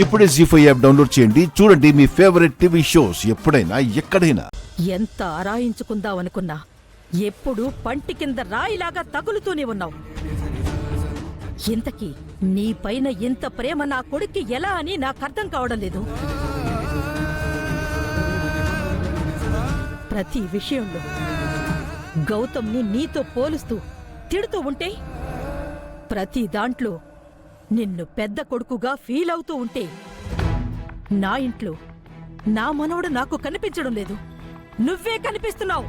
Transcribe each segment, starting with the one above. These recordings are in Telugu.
ఇప్పుడే జీ5 యాప్ డౌన్లోడ్ చేయండి. చూడండి మీ ఫేవరెట్ టీవీ షోస్ ఎప్పుడైనా ఎక్కడైనా. ఎంత ఆరాయించుకుందామనుకున్నా ఎప్పుడు పంటి కింద రాయిలాగా తగులుతూనే ఉన్నావు. ఇంతకీ నీ పైన ఇంత ప్రేమ నా కొడుక్కి ఎలా అని నాకర్థం కావడం లేదు. ప్రతి విషయంలో గౌతమ్ని నీతో పోలుస్తూ తిడుతూ ఉంటే, ప్రతి దాంట్లో నిన్ను పెద్ద కొడుకుగా ఫీల్ అవుతూ ఉంటే, నా ఇంట్లో నా మనవడు నాకు కనిపించడం లేదు, నువ్వే కనిపిస్తున్నావు.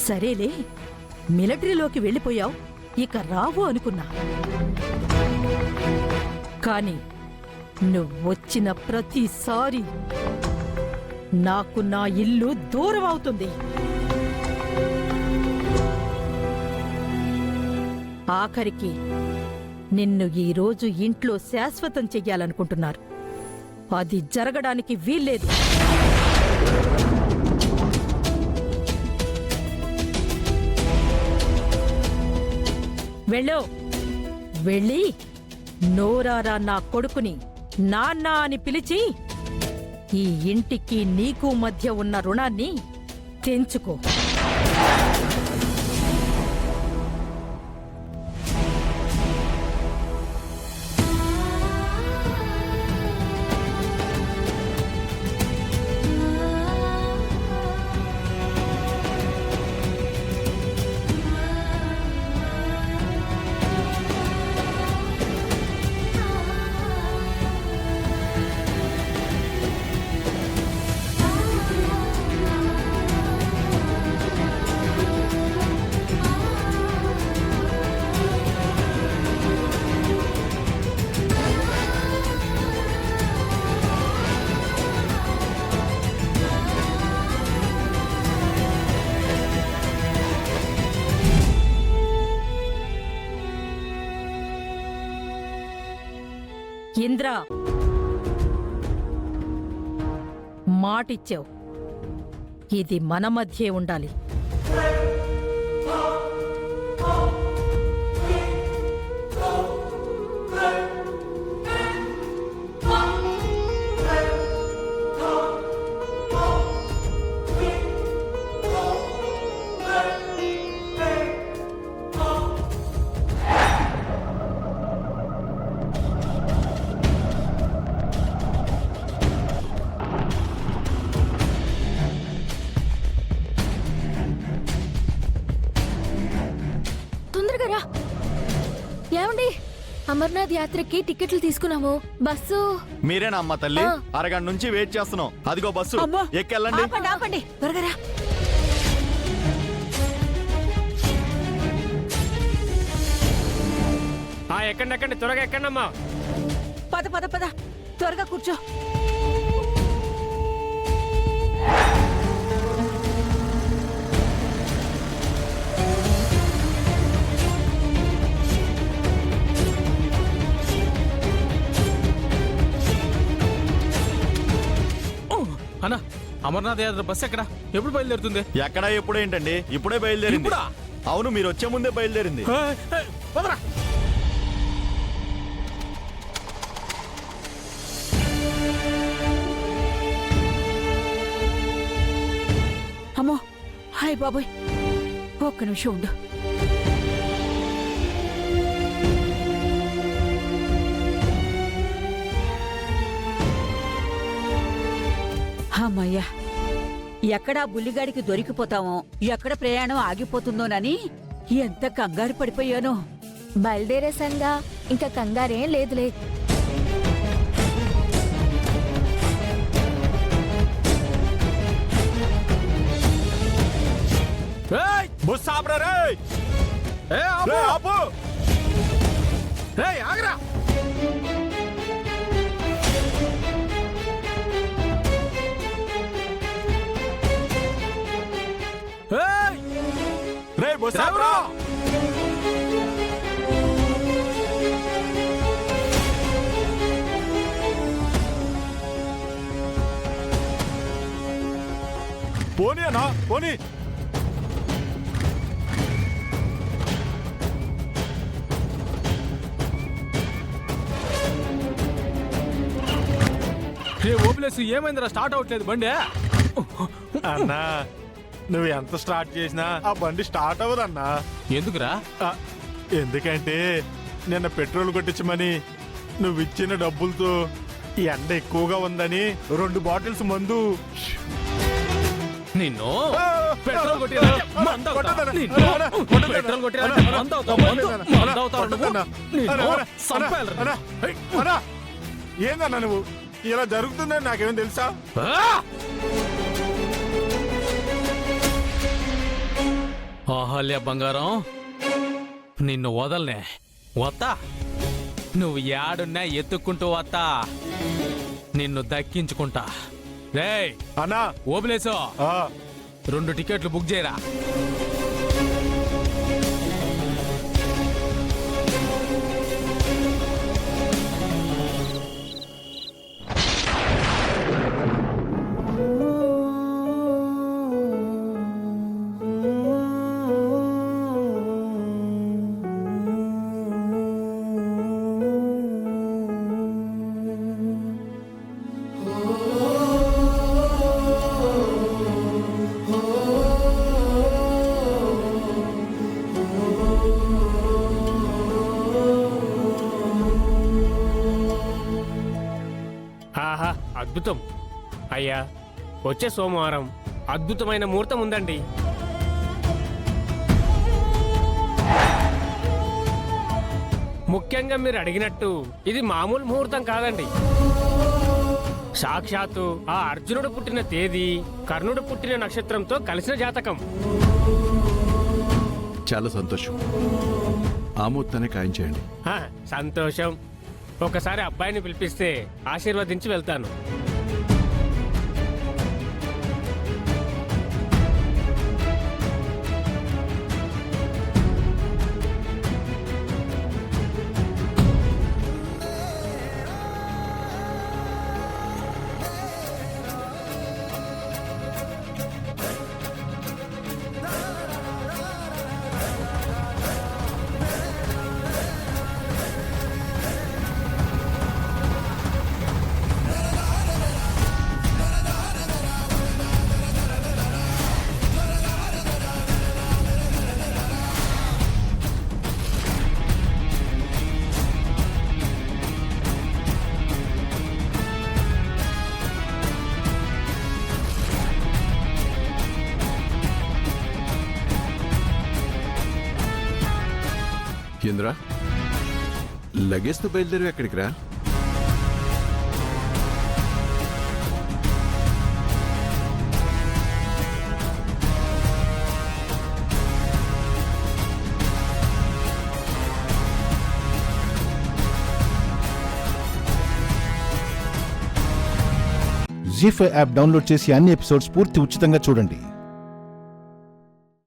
సరేలే, మిలిటరీలోకి వెళ్ళిపోయావు, ఇక రావు అనుకున్నా. కాని నువ్వొచ్చిన ప్రతిసారి నాకు నా ఇల్లు దూరం అవుతుంది. ఆఖరికి నిన్ను ఈరోజు ఇంట్లో శాశ్వతం చెయ్యాలనుకుంటున్నారు. అది జరగడానికి వీల్లేదు. వెళ్ళు, వెళ్ళి నోరారా నా కొడుకుని నాన్న అని పిలిచి ఈ ఇంటికి నీకు మధ్య ఉన్న రుణాన్ని తెంచుకో. ఇంద్ర, మాటిచ్చావు, ఇది మన మధ్యే ఉండాలి. ఏమండి, అమర్నాథ్ యాత్రకి టికెట్లు తీసుకున్నాము. బస్సు మీరేనా అమ్మ తల్లి? అరగంట నుంచి వెయిట్ చేస్తున్నాం. అదిగో బస్సు, ఎక్కెళ్ళండి. ఆపండి, త్వరగా రా. ఎక్కండి, త్వరగా ఎక్కండమ్మా. పద పద పద, త్వరగా కూర్చో. అన్నా, అమర్నాథ్ యాత్ర బస్ ఎక్కడ, ఎప్పుడు బయలుదేరుతుంది? ఎక్కడ ఎప్పుడు ఏంటండి? ఇప్పుడే బయలుదేరింది. అవును, మీరు వచ్చే ముందే బయలుదేరింది. అమ్మో, హాయ్ బాబోయ్, ఒక్క నిమిషం ఉండు. అమ్మయ్యా, ఎక్కడా బుల్లిగాడికి దొరికిపోతామో, ఎక్కడ ప్రయాణం ఆగిపోతుందోనని ఎంత కంగారు పడిపోయానో. బయలుదేరేసంగా ఇంకా కంగారేం లేదులే. బస్ ఆపరా రే! ఆపు! ఆగరా! రే బస్ ఆపరా! పోనీ అన్నా, పోనీ. ఏ ఓపిలేసి ఏమైందిరా స్టార్ట్ అవ్వట్లేదు బండి అన్నా నువ్వు ఎంత స్టార్ట్ చేసినా ఆ బండి స్టార్ట్ అవ్వదన్నా. ఎందుకురా? ఎందుకంటే నిన్న పెట్రోల్ కొట్టించమని నువ్వు ఇచ్చిన డబ్బులతో ఈ ఎండ ఎక్కువగా ఉందని 2 బాటిల్స్ మందు నిన్ను పెట్రోల్ కొట్టిరా, మందు అవుతావా? నిన్ను పెట్రోల్ కొట్టిరా, మందు అవుతావా? మందు అవుతావా నువ్వు? నిన్ను చంపేయాలిరా. అన్నా ఏందన్నా నువ్వు ఇలా జరుగుతుందని నాకేం తెలుసా? ఆహల్య బంగారం, నిన్ను వదలనే. వత్తా, నువ్వు యాడున్నా ఎత్తుక్కుంటూ వత్తా, నిన్ను దక్కించుకుంటా. రేయ్ అన్నా ఓపిలేసో, ఆ, 2 టికెట్లు బుక్ చేయరా. ఆహా అద్భుతం అయ్యా, వచ్చే సోమవారం అద్భుతమైన ముహూర్తం ఉందండి. ముఖ్యంగా మీరు అడిగినట్టు ఇది మామూలు ముహూర్తం కాదండి. సాక్షాత్తు ఆ అర్జునుడు పుట్టిన తేదీ కర్ణుడు పుట్టిన నక్షత్రంతో కలిసిన జాతకం. చాలా సంతోషం. ఆ ముహూర్తాన్ని ఖాయం చేయండి. ఆ, సంతోషం. ఒకసారి అబ్బాయిని పిలిపిస్తే ఆశీర్వదించి వెళ్తాను. ఇంద్ర, లగేజ్తో బయలుదేరి ఎక్కడికి రా? జీ5 యాప్ డౌన్లోడ్ చేసి అన్ని ఎపిసోడ్స్ పూర్తి ఉచితంగా చూడండి.